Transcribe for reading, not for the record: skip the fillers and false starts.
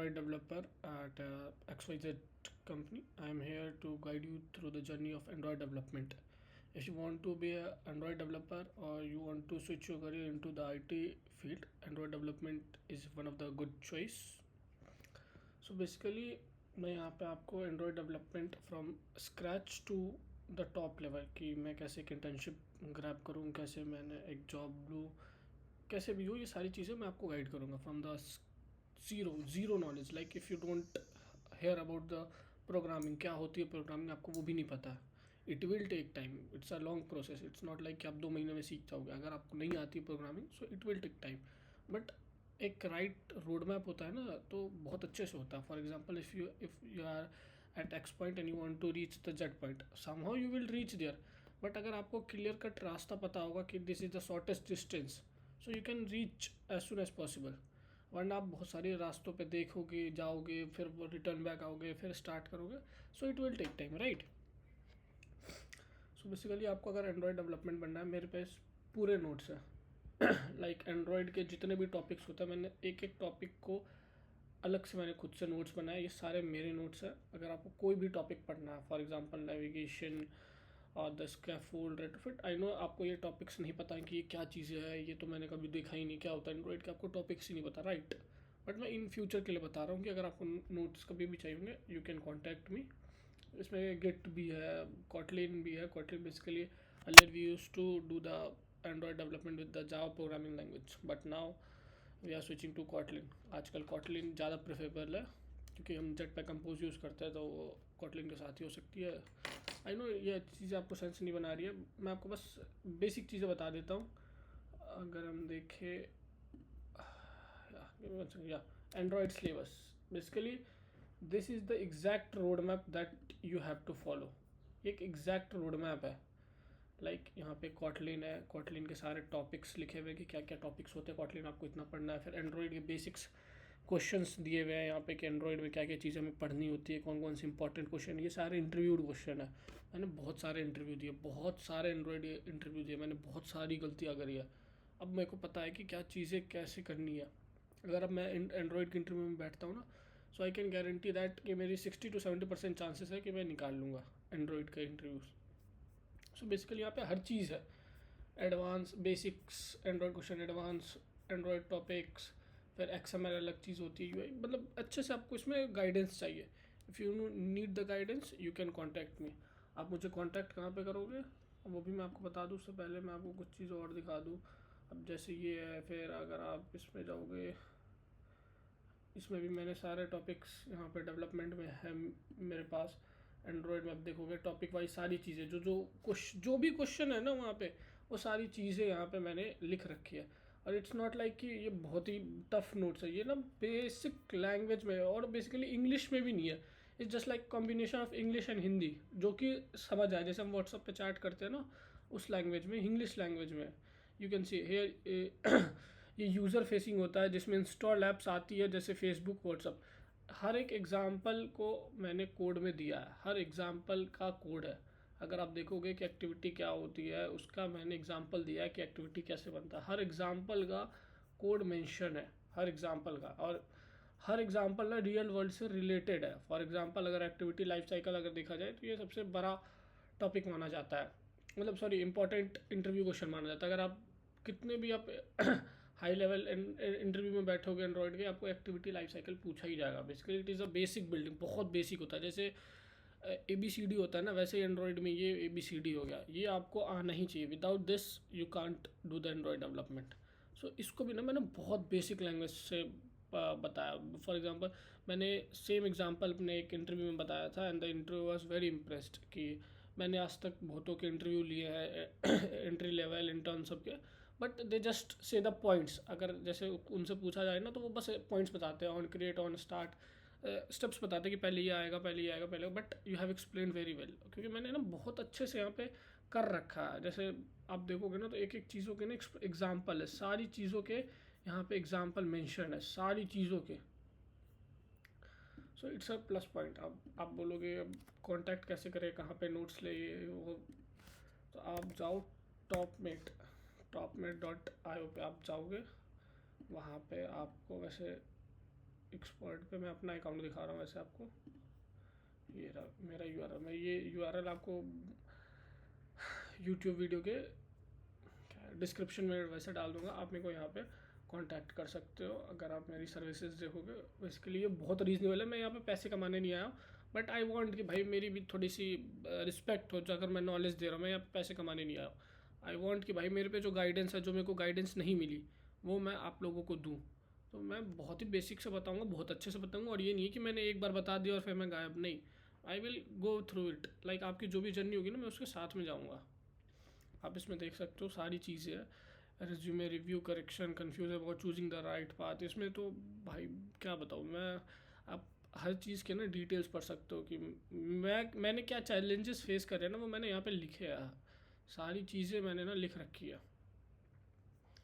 Android developer at XYZ company. I am here to guide you through the journey of Android development. If you want to be an Android developer or you want to switch your career into the IT field, Android development is one of the good choice. So basically मैं यहाँ पे आपको Android development from scratch to the top level कि मैं कैसे एक internship grab करूँ, कैसे मैंने एक जॉब लूँ, कैसे भी हो, ये सारी चीज़ें मैं आपको गाइड करूँगा from the zero knowledge. Like if you don't hair about the programming, क्या होती है प्रोग्रामिंग, आपको वो भी नहीं पता है. It will take time, it's a long process. It's not like कि आप 2 महीने में सीख जाओगे. अगर आपको नहीं आती programming so it will take time. But एक राइट रोड मैप होता है ना, तो बहुत अच्छे से होता है. For example if you are at X point and you want to reach the Z point, somehow you will reach there. But अगर आपको क्लियर कट रास्ता पता होगा कि this is the shortest distance, so you can reach as soon as possible. वरना आप बहुत सारे रास्तों पे देखोगे, जाओगे, फिर रिटर्न बैक आओगे, फिर स्टार्ट करोगे, so it will take time, right. So basically आपको अगर एंड्रॉयड डेवलपमेंट बनना है, मेरे पास पूरे नोट्स हैं. लाइक एंड्रॉयड के जितने भी टॉपिक्स होते हैं, मैंने एक एक टॉपिक को अलग से मैंने खुद से नोट्स बनाए. ये सारे मेरे नोट्स हैं. अगर आपको कोई भी टॉपिक पढ़ना है, फॉर एग्जांपल नेविगेशन और the scaffold retrofit, I know आपको ये टॉपिक्स नहीं पता है कि ये क्या चीज़ें हैं, ये तो मैंने कभी देखा ही नहीं क्या होता है एंड्रॉइड के, आपको टॉपिक्स ही नहीं पता, राइट. बट मैं इन फ्यूचर के लिए बता रहा हूँ कि अगर आपको नोट्स कभी भी चाहिए होंगे, यू कैन कॉन्टैक्ट मी. इसमें गिट भी है, कॉटलिन भी है. Kotlin basically earlier we use to do the Android development with the Java programming language, but now we are switching to Kotlin. आजकल कॉटलिन ज़्यादा प्रेफरेबल है क्योंकि हम जेट पैक कंपोज यूज़ करते हैं, तो वो कॉटलिन के साथ ही हो सकती है. आई नो ये चीज़ें आपको सेंस नहीं बना रही है, मैं आपको बस बेसिक चीज़ें बता देता हूँ. अगर हम देखें या Android syllabus, basically this is the exact road map that you have to follow. एक एग्जैक्ट रोड मैप है. लाइक यहाँ पे कॉटलिन है, कॉटलिन के सारे टॉपिक्स लिखे हुए कि क्या क्या टॉपिक्स होते हैं कॉटलिन, आपको इतना पढ़ना है. फिर एंड्रॉयड के बेसिक्स क्वेश्चंस दिए हुए हैं यहाँ पे कि एंड्रॉयड में क्या क्या चीज़ें हमें पढ़नी होती है, कौन कौन से इंपॉर्टेंट क्वेश्चन. ये सारे इंटरव्यूड क्वेश्चन है. मैंने बहुत सारे इंटरव्यू दिए, बहुत सारे एंड्रॉयड इंटरव्यू दिए, मैंने बहुत सारी गलतियाँ करी है. अब मेरे को पता है कि क्या चीज़ें कैसे करनी है. अगर अब मैं एंड्रॉयड के इंटरव्यू में बैठता हूँ ना, सो आई कैन गारंटी दैट कि मेरी 60 to 70% चांसेस है कि मैं निकाल लूँगा एंड्रॉयड का इंटरव्यूज़. सो बेसिकली यहाँ पे हर चीज़ है. Advance basics Android question, advance Android topics, फिर एक्सएमएल अलग चीज़ होती है. मतलब अच्छे से आपको इसमें गाइडेंस चाहिए. If you need the guidance you can contact me. आप मुझे कॉन्टैक्ट कहाँ पे करोगे वो भी मैं आपको बता दूँ. उससे पहले मैं आपको कुछ चीज़ और दिखा दूँ. अब जैसे ये है, फिर अगर आप इसमें जाओगे, इसमें भी मैंने सारे टॉपिक्स यहाँ पे डेवलपमेंट में है मेरे पास. एंड्रॉयड में आप देखोगे टॉपिक वाइज सारी चीज़ें, जो भी क्वेश्चन है ना वहाँ पे, वो सारी चीज़ें यहाँ पे मैंने लिख रखी है. और इट्स नॉट लाइक कि ये बहुत ही टफ नोट्स है. ये ना बेसिक लैंग्वेज में है और बेसिकली इंग्लिश में भी नहीं है. It's just like combination of English and Hindi, जो कि समझ आए. जैसे हम व्हाट्सअप पे चैट करते हैं ना, उस लैंग्वेज में, इंग्लिश लैंग्वेज में. यू कैन सी हेयर ये यूज़र फेसिंग होता है जिसमें इंस्टॉल ऐप्स आती है जैसे फेसबुक, व्हाट्सअप. हर एक एग्ज़ाम्पल को मैंने कोड में दिया है, हर एग्ज़ाम्पल का कोड है. अगर आप देखोगे कि एक्टिविटी क्या होती है, उसका मैंने एग्ज़ाम्पल दिया है कि एक्टिविटी कैसे बनता है. हर एग्ज़ाम्पल का कोड मेंशन है, हर एग्ज़ाम्पल का. और हर एग्ज़ाम्पल ना रियल वर्ल्ड से रिलेटेड है. फॉर एग्ज़ाम्पल अगर एक्टिविटी लाइफ साइकिल अगर देखा जाए तो ये सबसे बड़ा टॉपिक माना जाता है. मतलब सॉरी, इंपॉर्टेंट इंटरव्यू क्वेश्चन माना जाता है. अगर आप कितने भी आप हाई लेवल इंटरव्यू में बैठोगे एंड्रॉयड के, आपको एक्टिविटी लाइफ साइकिल पूछा ही जाएगा. Basically it is a basic building, बहुत बेसिक होता है. जैसे ए बी सी डी होता है ना, वैसे ही एंड्रॉयड में ये ए बी सी डी हो गया. ये आपको आना ही चाहिए. Without this you can't do the Android development. So इसको भी ना मैंने बहुत बेसिक लैंग्वेज से बताया. फॉर एग्जांपल मैंने सेम एग्जांपल अपने एक इंटरव्यू में बताया था and the interview was very impressed कि मैंने आज तक बहुतों के इंटरव्यू लिए हैं एंट्री लेवल इंटर्न सब के, but they just say the points. अगर जैसे उनसे पूछा जाए ना तो वो बस पॉइंट्स बताते हैं, on create, on start, steps बताते हैं कि पहले ये आएगा, पहले ये आएगा, पहले. But you have explain very well, क्योंकि मैंने ना बहुत अच्छे से यहाँ पे कर रखा है. जैसे आप देखोगे ना तो एक एक चीज़ों के ना एग्जाम्पल है, सारी चीज़ों के यहाँ पे एग्जाम्पल मेंशन है, सारी चीज़ों के. So it's a plus point. अब आप बोलोगे अब कॉन्टैक्ट कैसे करें, कहाँ पे नोट्स ले, ये वो. तो आप जाओ टॉपमेट.io पे आप जाओगे. वहाँ पे आपको वैसे एक्सपर्ट पे मैं अपना अकाउंट दिखा रहा हूँ वैसे आपको। ये रहा मेरा यूआरएल। मैं ये यूआरएल आपको यूट्यूब वीडियो के डिस्क्रिप्शन में वैसे डाल दूंगा, आप मेरे को यहाँ पे कांटेक्ट कर सकते हो अगर आप मेरी सर्विसेज देखोगे। बेसिकली ये बहुत रीजनेबल है, मैं यहाँ पे पैसे कमाने नहीं आया हूँ, बट आई वांट कि भाई मेरी भी थोड़ी सी रिस्पेक्ट हो, जो अगर मैं नॉलेज दे रहा हूँ, मैं यहाँ पे पैसे कमाने नहीं आया हूँ। आई वांट कि भाई मेरे पे जो गाइडेंस है, जो मेरे को गाइडेंस नहीं मिली, वो मैं आप लोगों को दूँ। तो मैं बहुत ही बेसिक से बताऊँगा, बहुत अच्छे से बताऊँगा, और ये नहीं है कि मैंने एक बार बता दिया और फिर मैं गायब, नहीं। I will go through it, like आपकी जो भी जर्नी होगी ना, मैं उसके साथ में जाऊँगा। आप इसमें देख सकते हो सारी चीज़ें हैं, resume review, correction, confuse about choosing the right path. इसमें तो भाई क्या बताऊँ मैं, आप हर चीज़ के ना डिटेल्स पढ़ सकते हो कि मैंने क्या चैलेंजेस फेस करे ना, वो मैंने यहाँ पे लिखे हैं, सारी चीज़ें मैंने ना लिख रखी है।